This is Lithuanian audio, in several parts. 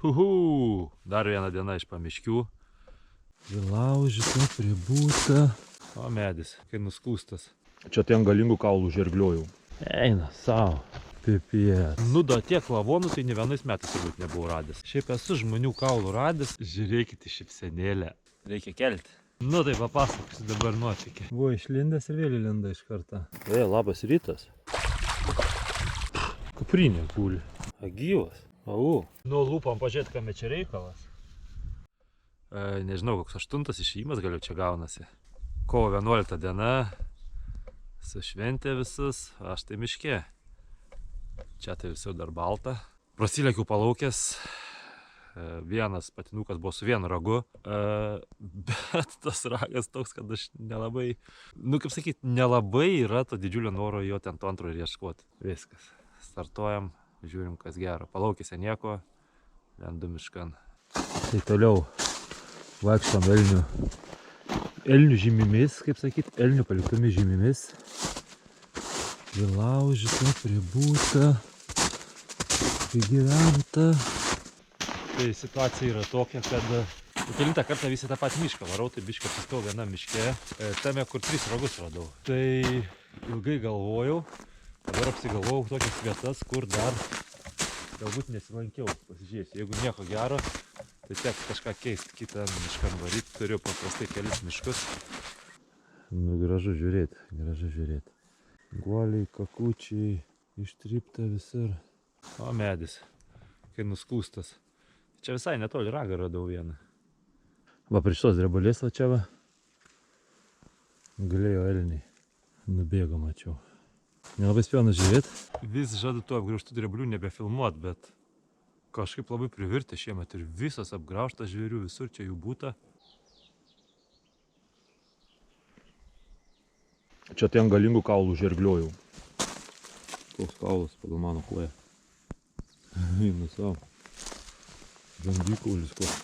Dar viena diena iš pamiškių. Vilaužyta, pribūta. O medis, kai nuskūstas. Čia tai ant galingų kaulų žergliojau. Eina savo. Pipie. Nu, da tiek lavonų, tai ne vienais metais turbūt nebuvau radęs. Šiaip esu žmonių kaulų radęs. Žiūrėkite šipsenėlę. Reikia kelti. Nu, tai papasakosiu dabar nuotykiai. Buvo išlindęs ir vėl įlinda iš karto. Labas rytas. Kuprinė guli. Gyvas. Au. Nu, lūpam pažiūrėti, kame čia reikalas. Nežinau, koks 8 išėjimas galiu čia gaunasi. Kovo 11 diena. Su šventė visus, aš tai miške. Čia tai visur dar balta. Prasilėkiau palaukęs. Vienas patinukas buvo su vienu ragu. Bet tas ragas toks, kad aš nelabai... Nu, kaip sakyt, nelabai yra to didžiulio noro jo ten to antro ir ieškoti. Viskas. Startuojam, žiūrim, kas gero. Palaukėse nieko, lendu miškan. Tai toliau vaikštom elnių žymimis, kaip sakyt, elnių paliktomis žymimis. Vilaužyta, pribūta, prigyventa. Tai situacija yra tokia, kad kelintą kartą visi tą patį mišką varau, tai bišką apsistau vienam miške, tame, kur 3 ragus radau. Tai ilgai galvojau, dabar apsigalvojau tokias vietas, kur dar galbūt nesilankiau. Pasižiūrėsiu, jeigu nieko gero, tai teks kažką keisti, kitą mišką varyti. Turiu paprastai kelis miškus. Nu, gražu žiūrėti, gražu žiūrėti. Guoliai, kakučiai, ištrypta visur. O medis, kai nuskūstas. Čia visai netoli ragą radau vieną. Va, prie šitos drebalės va čia va. Galėjo elniai. Nubėgo, mačiau. Nelabai spėjau nužiūrėti. Vis žadu tų apgraužtų dreblių nebefilmuot, bet kažkaip labai privirtė šiemet ir visas apgraužtas žvėrių, visur čia jų būta. Čia tai ant galingų kaulų žergliojau. Koks kaulas pagal mano koją. Eina savo. Žandikaulis koks.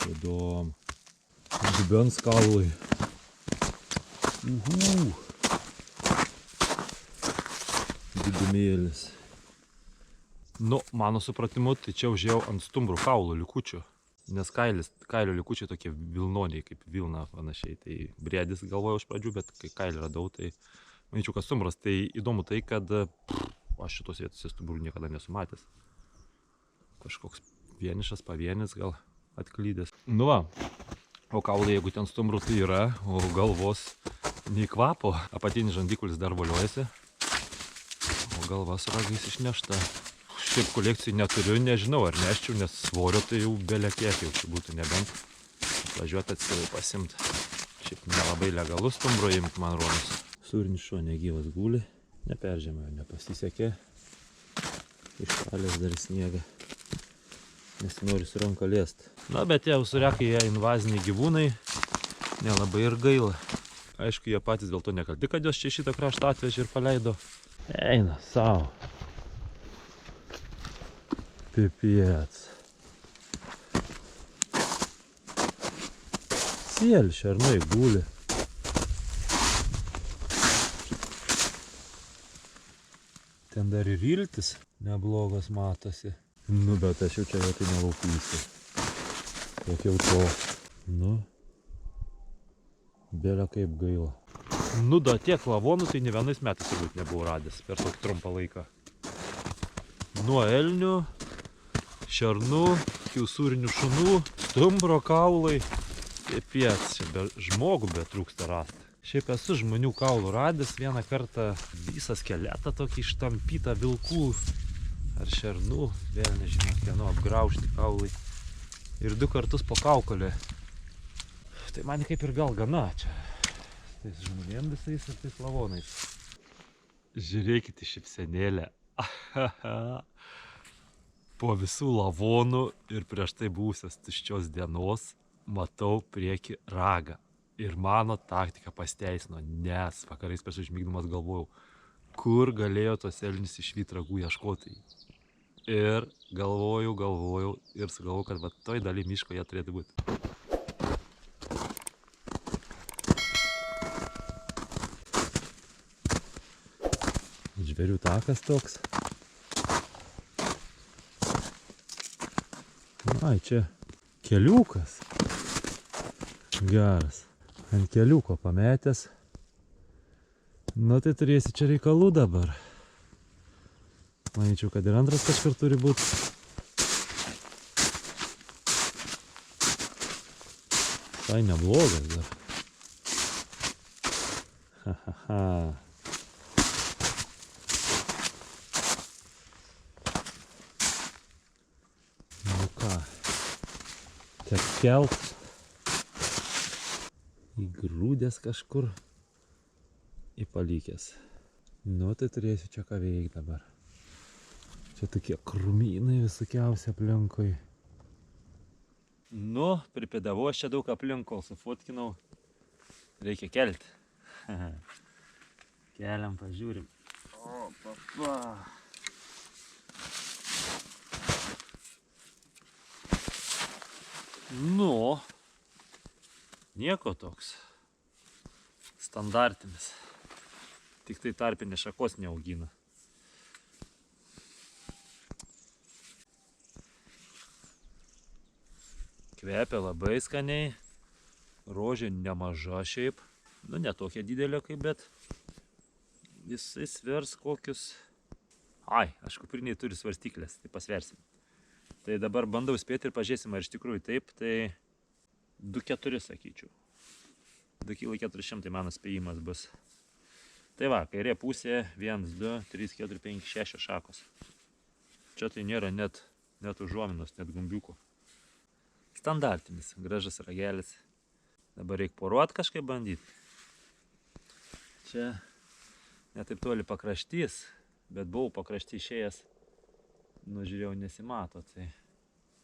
Įdom. Dubens kaulai. Didumėlis. Nu, mano supratimu, tai čia užėjau ant stumbrų kaulų likučių. Nes kailio likučiai tokie vilnoniai, kaip vilna panašiai. Tai briedis galvojau iš pradžių, bet kai kailį radau, tai manyčiau, kad stumbras. Tai įdomu tai, kad aš šitos vietose stumbrų niekada nesu matęs. Kažkoks vienišas, pavienis gal atklydęs. Nu va, o kaulai, jeigu ten stumbrų, tai yra, o galvos nei kvapo. Apatinis žandikulis dar voliojasi, o galva su ragais išnešta. Šiaip kolekcijų neturiu, nežinau ar neščiau, nes svorio tai jau belekiek jau čia būtų, nebent važiuoti atskirai pasimt. Šiaip nelabai legalus stumbro imt, man rodos. Sūrinis šuo negyvas guli, neperžėmėjo, nepasisekė. Iškalės dar sniegą, nes nori su ranka liest. Na, bet tie usurekai, jie invaziniai gyvūnai, nelabai ir gaila. Aišku, jie patys dėl to nekalti, kad jos čia šitą kraštą atvežė ir paleido. Eina savo. Pipiec. Siel šernai guli. Ten dar ir iltis neblogas matosi. Nu, bet aš jau čia vietoj nelaupysiu. Bet jau to. Nu. Bėra kaip gaila. Nu, da tiek lavonų, tai ne vienais metais turbūt nebuvau radęs per tokį trumpą laiką. Nuo elnių, šernų, usūrinių šunų, stumbro kaulai. Pipiec, čia be žmogų betrūksta rasti. Šiaip esu žmonių kaulų radęs vieną kartą visą skeletą tokį ištampytą vilkų ar šernų, vėl nežinau, kieno apgraužti kaulai. Ir 2 kartus po kaukolę. Tai man kaip ir gal gana čia. Tais žmonėm visais ir tais lavonais. Žiūrėkite šipsenėlę. Po visų lavonų ir prieš tai buvusios tuščios dienos matau prieki ragą. Ir mano taktika pasteisino, nes vakarais prieš užmigdamas galvojau, kur galėjo tos elnius išvyt ragų ieškotojai. Ir galvojau ir sugalvojau, kad va toj daly miško jie turėtų būti. Žvėrių takas toks. Ai, čia keliukas. Geras. Ant keliuko pametęs. Nu tai turėsi čia reikalų dabar. Manyčiau, kad ir antras kažkur turi būti. Tai neblogas dar. Ha, ha, ha. Nu ką, tiek kelt. Įgrūdęs kažkur. Įpalikęs. Nu tai turėsiu čia ką veikti dabar. Čia tokie krūmynai visokiausi aplinkui. Nu, pripėdavau aš čia daug aplink, kol sufotkinau. Reikia kelti. Keliam, pažiūrim. O, papa. Nu, nieko toks. Standartinis. Tik tai tarpinės šakos neaugina. Kvepia labai skaniai. Rožė nemaža šiaip. Nu, ne tokia didelė kaip, bet jisai svers kokius... Ai, aš kupriniai turi svarstyklės, tai pasversim. Tai dabar bandau spėti ir pažiūrėsim, ar iš tikrųjų taip, tai 2,4 sakyčiau. 2,400 mano spėjimas bus. Tai va, kairė pusė 1, 2, 3, 4, 5, 6 šakos. Čia tai nėra net užuominos, net gumbiukų. Standartinis, gražus ragelis. Dabar reikia poruot kažkaip bandyti. Čia netaip toli pakraštys, bet buvau pakraštį išėjęs. Nu, žiūrėjau, nesimato, tai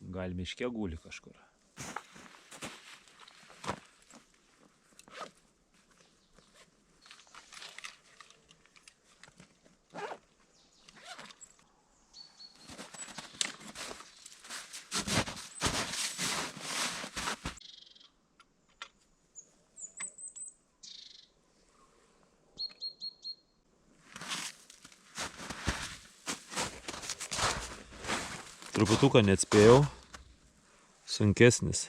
gal miške guli kažkur. Truputuką neatspėjau. Sunkesnis.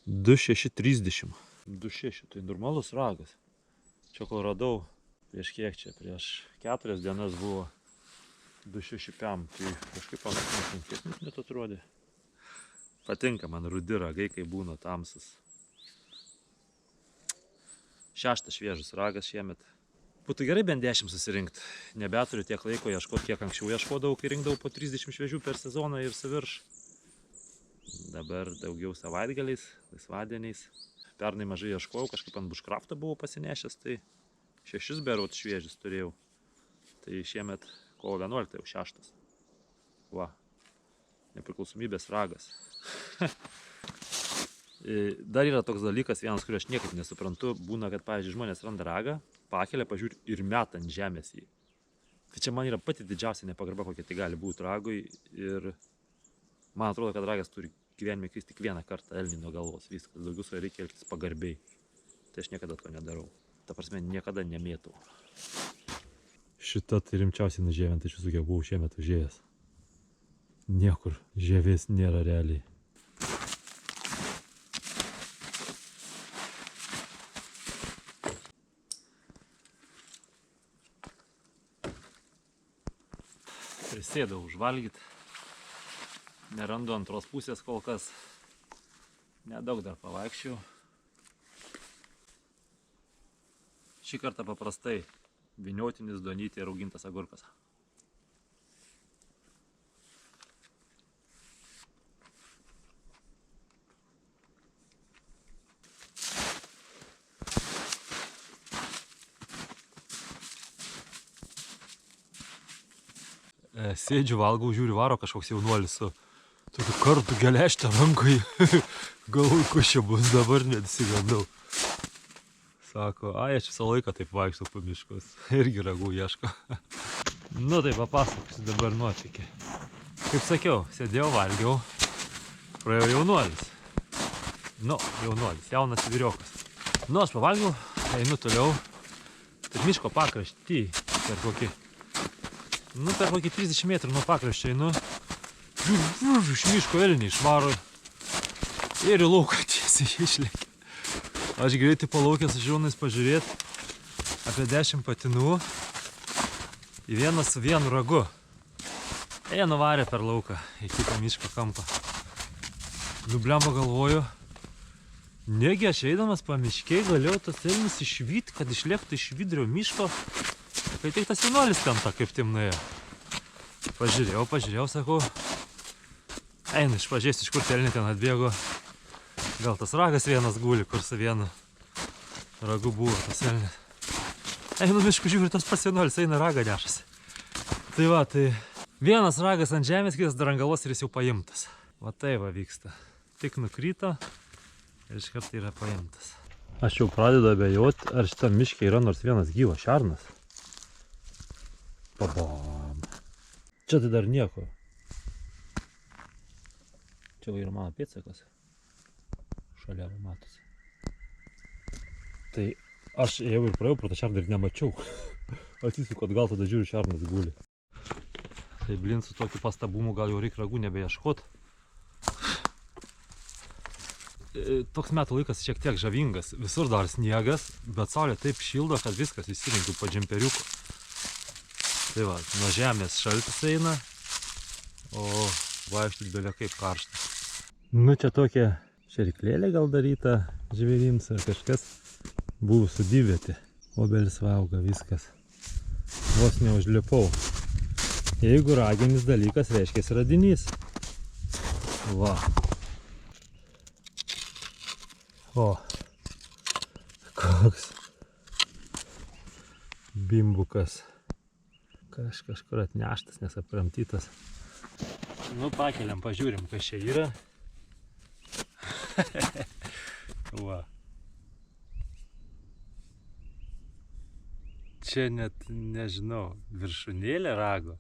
2,630. 2,6, tai normalus ragas. Čia kol radau, prieš kiek čia, prieš 4 dienas buvo 2,6. Tai kažkaip sunkesnis net atrodė. Patinka man rudi ragai, kai būna tamsus. 6 šviežus ragas šiemet. Būtų gerai bent 10 susirinkt. Nebeturiu tiek laiko ieškoti, kiek anksčiau ieškodavau, kai rinkdavau po 30 šviežių per sezoną ir suvirš. Dabar daugiau savaitgaliais, laisvadieniais. Pernai mažai ieškojau, kažkaip ant bushcrafto buvau pasinešęs, tai 6 berot šviežius turėjau. Tai šiemet kovo 11 jau 6. Va, nepriklausomybės ragas. Dar yra toks dalykas, vienas, kurį aš niekaip nesuprantu, būna, kad, pavyzdžiui, žmonės randa ragą, pakelia, pažiūri ir meta ant žemės jį. Tai čia man yra pati didžiausia nepagarba, kokia tai gali būti ragui. Ir man atrodo, kad ragas turi gyvenime kristi tik vieną kartą elnį nuo galvos. Viskas, daugiau su juo reikia elgtis pagarbiai. Tai aš niekada to nedarau. Ta prasme, niekada nemėtau. Šita tai rimčiausiai nužėvinta iš visų, kiek buvau šiemet užėjęs. Niekur žievės nėra realiai. Prisėdau užvalgyt. Nerandu antros pusės kol kas. Nedaug dar pavaikščiau. Šį kartą paprastai vyniotinis, duonytė ir raugintas agurkas. Sėdžiu, valgau, žiūriu, varo kažkoks jaunuolis su tokiu kartu geležtę rankoje. Galvoju, kas čia bus, dabar nesigandau. Sako, ai, aš visą laiką taip vaikštau po miškus. Irgi ragų ieško. Nu tai papasakosiu dabar nuotykį. Kaip sakiau, sėdėjau, valgiau. Praėjo jaunuolis. Nu, jaunuolis, jaunas vyriokas. Nu, aš pavalgiau, einu toliau. Taip miško pakraštį per kokį 30 metrų nuo pakraščio einu. iš miško elniai išvaro ir į lauką tiesiai išlėkia. Aš greitai palaukęs žiūronais pažiūrėti apie 10 patinų į vieną su vienu ragu. Jie nuvarė per lauką į kitą miško kampą. Blemba galvoju, negi aš eidamas pamiškiai galėjau tas elnis išvyti, kad išlėktų iš vidurio miško, kai tik tas jaunuolis ten tą kaip tim nuėjo. Pažiūrėjau, sakau, einu išpažiūrėsiu, iš kur elniai ten atbėgo. Gal tas ragas vienas guli, kur su vienu ragu buvo tas elnis. Einu mišku, žiūriu, tas pats jaunuolis eina ragą nešasi. Tai va, tai vienas ragas ant žemės, kitas dar ant galvos ir jis jau paimtas. Va tai va vyksta. Tik nukrito ir iš karto yra paimtas. Aš jau pradedu abejoti, ar šitam miške yra nors vienas gyvas šernas. Pabam. Čia tai dar nieko. Čia va yra mano pėdsakas. Šalia matosi. Tai aš ėjau ir praėjau pro tą šerną ir nemačiau. Atsisuku atgal, tada žiūriu, šernas guli. Tai blin su tokiu pastabumu gal jau reikia ragų nebeieškot. Toks metų laikas šiek tiek žavingas. Visur dar sniegas, bet saulė taip šildo, kad viskas įsirinkiu po džemperiuku. Tai va, nuo žemės šaltis eina, o vaikščioti belia kaip karšta. Nu čia tokia šeriklėlė gal daryta žvėrims ar kažkas. Buvo sodybvietė. Obelis va auga, viskas. Vos neužlipau. Jeigu raginis dalykas, reiškia radinys. Va. O. Koks bimbukas. Kažkur atneštas, nes apramtytas. Nu, pakeliam, pažiūrim, kas čia yra. Va. Čia net, nežinau, viršūnėlė rago.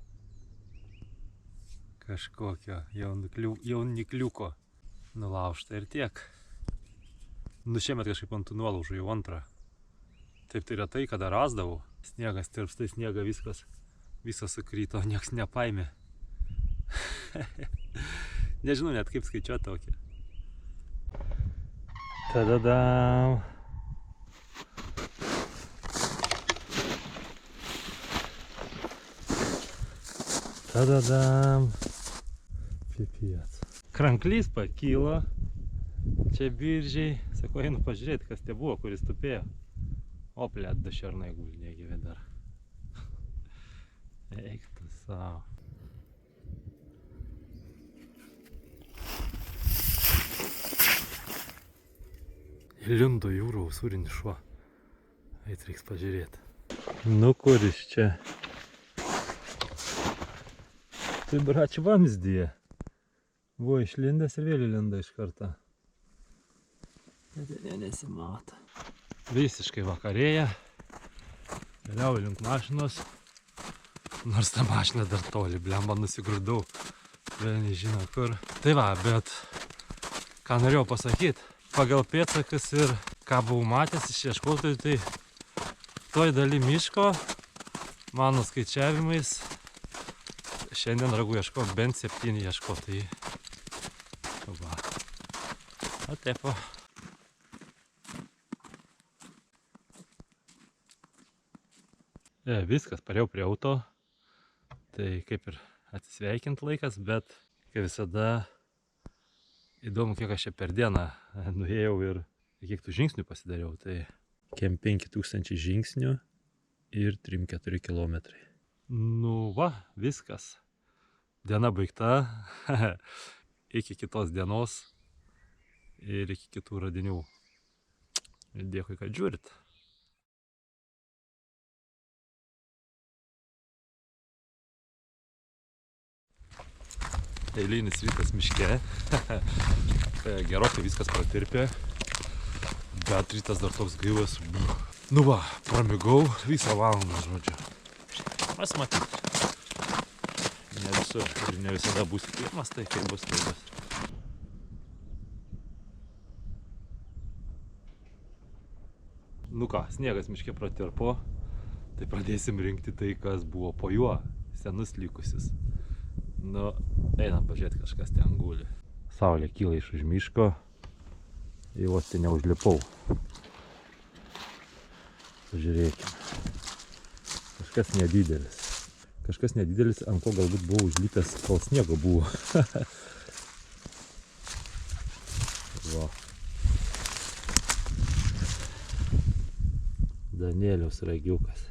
Kažkokio jaunikliuko nulaužta ir tiek. Nu, šiemet kažkaip ant tų nuolaužų jau antrą. Taip tai retai, kada rasdavau. Sniegas tirpsta, sniega viskas sukryto, nieks nepaimė. Nežinau net kaip skaičiuoti tokį. Tadadam. Tadadam. Pipiec. Kranklys pakilo. Čia biržiai. Sakau, einu pažiūrėti, kas tai buvo, kuris tupėjo. O, plėt, du šernai guli, gyvi dar. Eik tu savo. Įlindo jūrų usūrinį šuo. Eit reiks pažiūrėti. Nu, kuris čia? Tai bračių vamzdyje. Buvo išlindęs ir vėl įlinda iš karto. Bet jie nesimato. Visiškai vakarėja. Keliauju link mašinos. Nors ta mašina dar toli, blemba nusigrūdau. Vėl nežino kur. Tai va, bet ką norėjau pasakyti. Pagal pėdsakus ir ką buvau matęs iš ieškotojų, tai toj daly miško, mano skaičiavimais, šiandien ragų ieško bent 7 ieškotojai. Va. O taip va. Viskas, parėjau prie auto. Tai kaip ir atsisveikint laikas, bet kaip visada įdomu, kiek aš čia per dieną nuėjau ir kiek tų žingsnių pasidariau. Tai kiem 5000 žingsnių ir 3-4 kilometrai. Nu va, viskas. Diena baigta. Iki kitos dienos ir iki kitų radinių. Dėkui, kad žiūrit. Eilinis rytas miške. Gerokai viskas pratirpė. Bet rytas dar toks gaivas. Nu va, pramigau visą valandą, žodžiu. Pasmatyt. Ne visur ir ne visada būsi pirmas, tai kaip bus, tai bus. Nu ką, sniegas miške pratirpo. Tai pradėsim rinkti tai, kas buvo po juo. Senus likusius. Nu, Einam pažiūrėti, kažkas ten guli. Saulė kyla iš už miško. Į vos ten neužlipau. Pažiūrėkime. Kažkas nedidelis. Kažkas nedidelis, ant ko galbūt buvau užlipęs, kol sniego buvo. Va. Danieliaus ragiukas.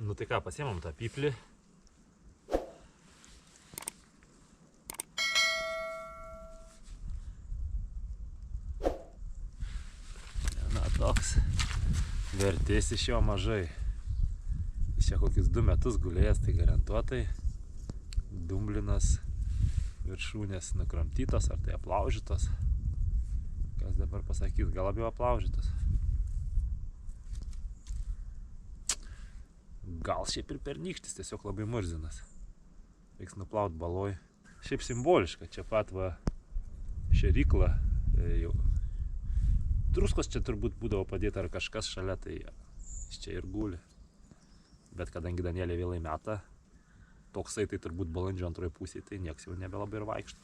Nu tai ką, pasiemam tą pyplį. Na toks. Vertės iš jo mažai. Iš čia kokius 2 metus gulėjęs, tai garantuotai. Dumblinas viršūnės nukramtytos, ar tai aplaužytos. Kas dabar pasakys, gal labiau aplaužytos. Gal šiaip ir pernykštis, tiesiog labai murzinas. Reiks nuplaut baloj. Šiaip simboliška, čia pat va šerykla. Jau. Druskos čia turbūt būdavo padėta ar kažkas šalia, tai jis čia ir guli. Bet kadangi Danielė vėlai meta, toksai tai turbūt balandžio antroje pusėje, tai nieks jau nebelabai ir vaikšto.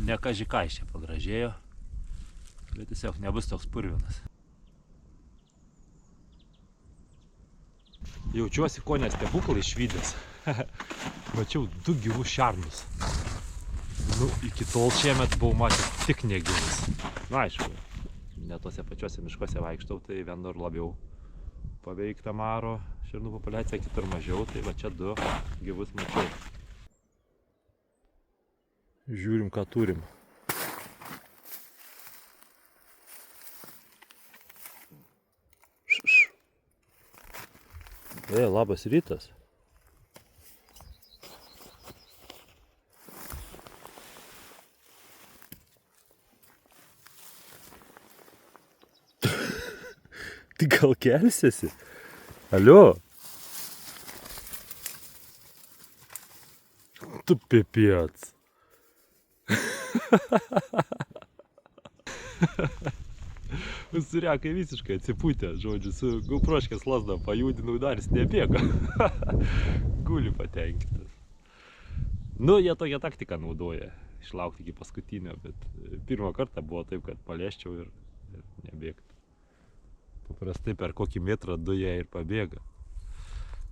Ne kaži ką iš čia pagražėjo, bet tiesiog nebus toks purvinas. Jaučiuosi ko nestebuklai išvydęs. Mačiau 2 gyvus šernus. Nu, iki tol šiemet buvau matęs tik negyvus. Na, aišku, ne tose pačiuose miškuose vaikštau, tai vienur labiau paveikta maro šernų populiacija, kitur mažiau, tai va čia 2 gyvus mačiau. Žiūrim, ką turim. Labas rytas. Tai gal kelsiesi? Alio? Tu pipiec. Suriakai visiškai atsipūtė, žodžiu, su gauproškės lasdą pajudinau, dar jis nebėga. Guli patenkintas. Nu, jie tokią taktiką naudoja, išlaukti iki paskutinio, bet pirmą kartą buvo taip, kad palėščiau ir nebėgtų. Paprastai per kokį metrą 2 jie ir pabėga.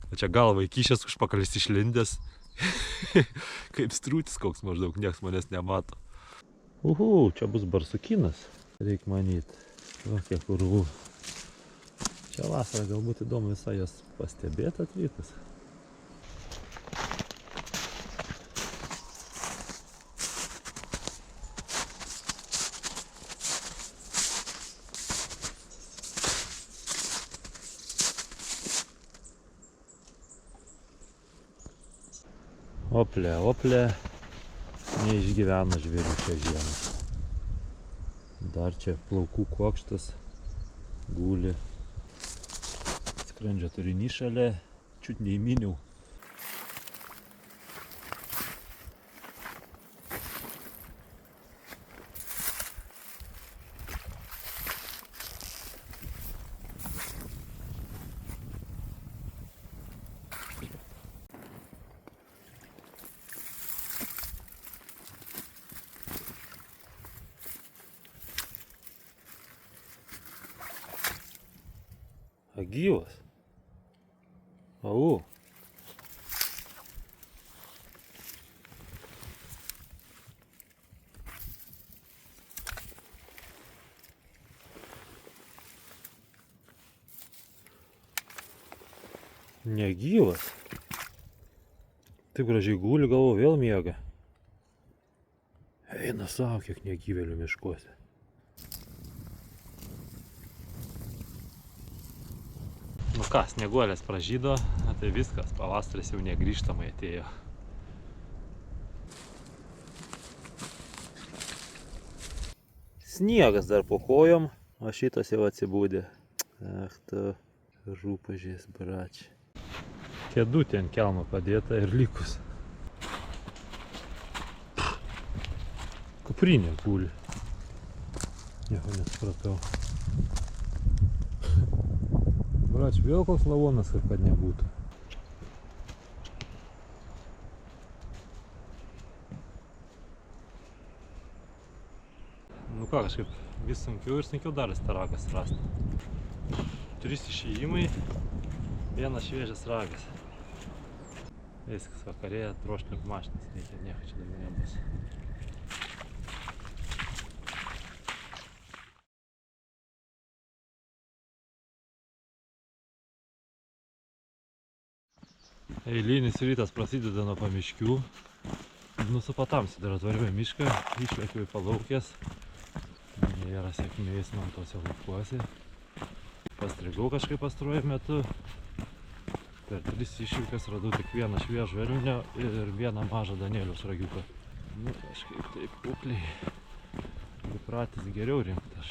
O čia galva įkišęs, užpakalis išlindęs. Kaip strūtis koks maždaug, nieks manęs nemato. Čia bus barsukinas, reik manyti. Va, kiek urvų. Čia vasarą galbūt įdomu visai jas pastebėti atvykus. Ople, ople. Neišgyvena žvėrių šią žiemą. Dar čia plaukų kuokštas guli. Skrandžio turinys šalia, čiut neįminiau. Gyvas. Au. Negyvas. Taip gražiai guli, galvo vėl miega. Eina savo, kiek negyvėlių miškuose. Nu ką, snieguolės pražydo, tai viskas, pavasaris jau negrįžtamai atėjo. Sniegas dar po kojom, o šitas jau atsibūdė. Ach tu, rūpažės, bračiai. Kėdutė ant kelmo padėta ir likus. Kuprinė guli. Nieko nesupratau. Brač, vėl koks lavonas, kad nebūtų. Nu ką, kažkaip vis sunkiau ir sunkiau darosi tą ragą rasti. 3 išėjimai, 1 šviežias ragas. Viskas, vakarėja, troškininkų mašinas, reikia, nieko čia daugiau nebus. Eilinis rytas prasideda nuo pamiškių. Nusupa tamsiai dar atvarėme mišką, išlėkiau į palaukės. Nėra sėkmės man tose laukuose. Pastrigau kažkaip pastaruoju metu. Per 3 išvykas radau tik 1 šviežų elnio ir 1 mažą Danieliaus ragiuką. Nu, kažkaip taip kukliai. Įpratęs geriau rinkti aš.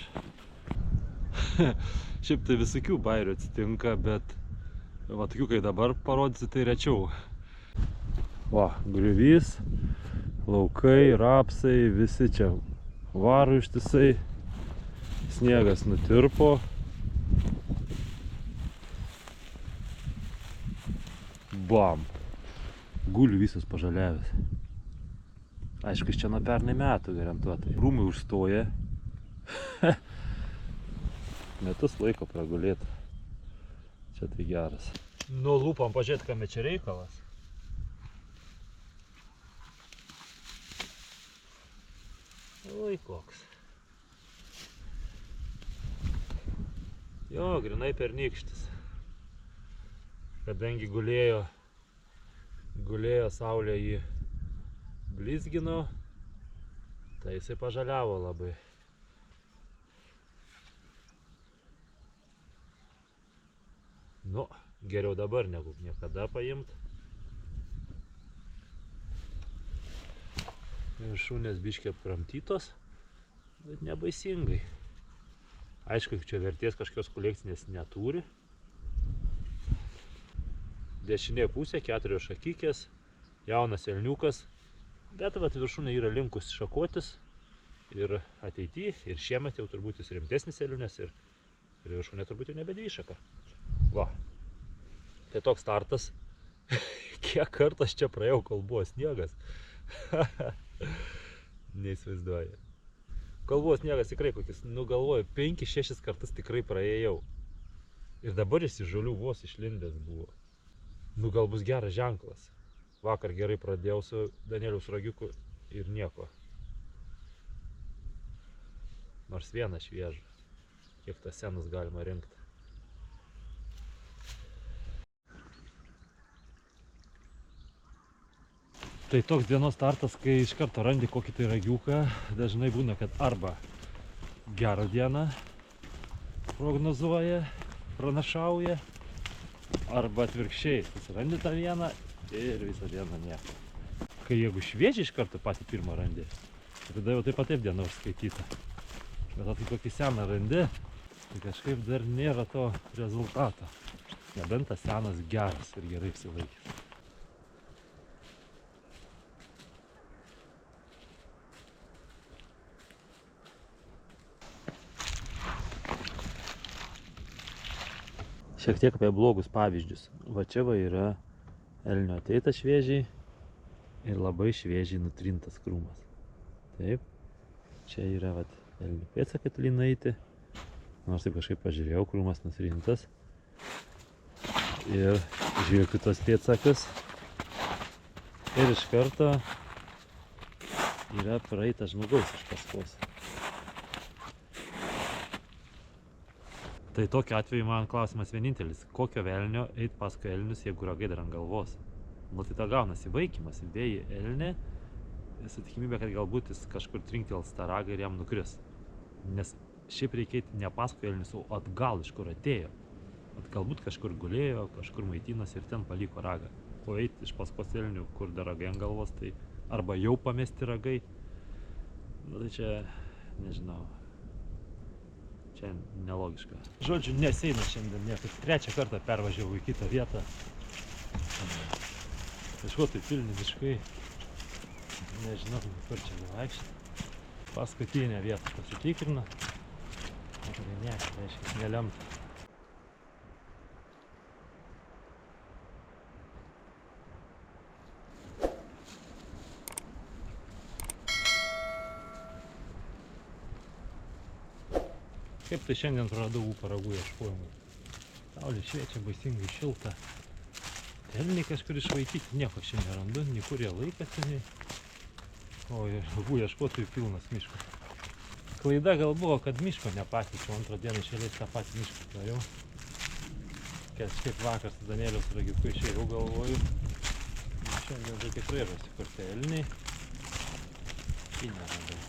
Šiaip tai visokių bairių atsitinka, bet va tokių, kai dabar parodysiu, tai rečiau. Va, griuvys, laukai, rapsai, visi čia varo ištisai. Sniegas nutirpo. Bam! Guli visas pažaliavęs. Aišku, iš čia nuo pernai metų garantuotai. Rūmai užstoja. Metus laiko pragulėtų. Čia tai geras. Nu, lūpam pažiūrėt, kame čia reikalas. Oi, koks. Jo, grinai pernykštis. Kadangi gulėjo saulė jį blizgino, tai jisai pažaliavo labai. Nu, geriau dabar negu niekada paimt. Viršūnės biškį apkramtytos, bet nebaisingai. Aišku, čia vertės kažkokios kolekcinės neturi. Dešinė pusė, 4 šakikės, jaunas elniukas. Bet vat viršūnė yra linkus šakotis. Ir ateityje, ir šiemet jau turbūt jis rimtesnis elnias, ir viršūnė turbūt jau nebe 2 šaka. Va. Tai toks startas. Kiek kartų aš čia praėjau, kol buvo sniegas. Neįsivaizduoju. Kol buvo sniegas tikrai kokis, nu galvoju, 5-6 kartus tikrai praėjau. Ir dabar jis iš žolių vos išlindęs buvo. Nu gal bus geras ženklas. Vakar gerai pradėjau su Danieliaus ragiuku ir nieko. Nors 1 šviežą. Kiek tas senas galima rinkti. Tai toks dienos startas, kai iš karto randi kokį tai ragiuką, dažnai būna, kad arba gerą dieną prognozuoja, pranašauja, arba atvirkščiai, susirandi tą vieną ir visą dieną nieko. Kai jeigu šviežiai iš karto patį pirmą randi, tada jau taip pat diena užskaityta. Bet tai kokį seną randi, tai kažkaip dar nėra to rezultato. Nebent tas senas geras ir gerai apsilaikys. Šiek tiek apie blogus pavyzdžius. Va čia va yra elnio ateita šviežiai ir labai šviežiai nutrintas krūmas. Taip. Čia yra vat elnių pėdsakai tolinaiti. Nors taip kažkaip pažiūrėjau, krūmas nutrintas. Ir žiūrėjau kitos pėdsakus. Ir iš karto yra praeita žmogaus iš paskos. Tai tokiu atveju man klausimas vienintelis, kokio velnio eit paskui elnius, jeigu ragai dar ant galvos. Nu tai ta gaunasi vaikymas, vėjai elnė, su tikimybė, kad galbūt jis kažkur trinktels tą ragą ir jam nukris. Nes šiaip reikia eiti ne paskui elnius, o atgal iš kur atėjo. At galbūt kažkur gulėjo, kažkur maitinas ir ten paliko ragą. O eiti iš paskos elnių, kur dar ragai ant galvos, tai arba jau pamesti ragai, nu tai čia, nežinau. Čia nelogiška. Žodžiu, neseina šiandien niekaip. Trečią kartą pervažiavau į kitą vietą. Kažko tai pilni miškai. Nežinau, kur čia vaikščioti. Paskutinę vietą pasitikrinu. Ne, reiškia, nelemta. Kaip tai šiandien praradau ūparagų ieškojimui. Saulė šviečia, baisingai šilta. Elniai kažkur išvaikyti, nieko šiandien nerandu, nei kur jie laikosi, nei... O žuvų ieškotojų pilnas miškas. Klaida gal buvo, kad miško nepakeičiau, antrą dieną iš eilės tą patį mišką dariau. Kažkaip vakar su Danieliaus ragiuku išėjau, galvoju. Šiandien tai tikrai rasi, kur tie elniai. Ir neradau.